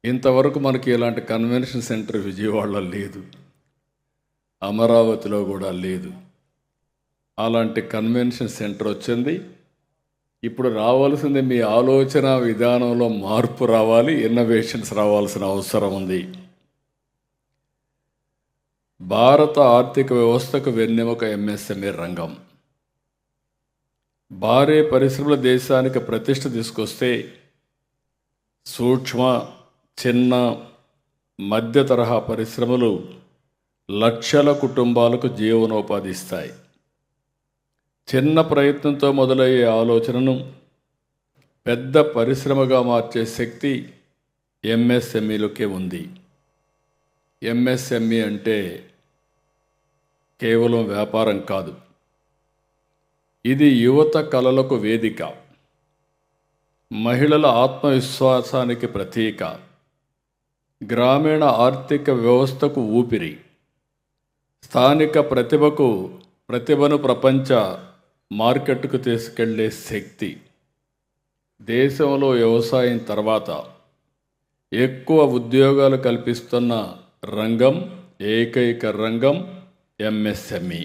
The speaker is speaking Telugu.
ఇంతవరకు మనకి ఇలాంటి కన్వెన్షన్ సెంటర్ విజయవాడలో లేదు, అమరావతిలో కూడా లేదు. అలాంటి కన్వెన్షన్ సెంటర్ వచ్చింది. ఇప్పుడు రావాల్సింది మీ ఆలోచన విధానంలో మార్పు రావాలి, ఇన్నోవేషన్స్ రావాల్సిన అవసరం ఉంది. భారత ఆర్థిక వ్యవస్థకు వెన్నెముక ఎంఎస్ఎంఈ రంగం. భారీ పరిశ్రమల దేశానికి ప్రతిష్ట తీసుకొస్తే సూక్ష్మ, చిన్న, మధ్య తరహా పరిశ్రమలు లక్షల కుటుంబాలకు జీవనోపాధి ఇస్తాయి. చిన్న ప్రయత్నంతో మొదలయ్యే ఆలోచనను పెద్ద పరిశ్రమగా మార్చే శక్తి ఎంఎస్ఎంఈలకే ఉంది. ఎంఎస్ఎంఈ అంటే కేవలం వ్యాపారం కాదు, ఇది యువత కలలకు వేదిక, మహిళల ఆత్మవిశ్వాసానికి ప్రతీక, గ్రామీణ ఆర్థిక వ్యవస్థకు ఊపిరి, స్థానిక ప్రతిభను ప్రపంచ మార్కెట్కు తీసుకెళ్లే శక్తి. దేశంలో వ్యవసాయం తర్వాత ఎక్కువ ఉద్యోగాలు కల్పిస్తున్న రంగం, ఏకైక రంగం ఎంఎస్ఎంఈ.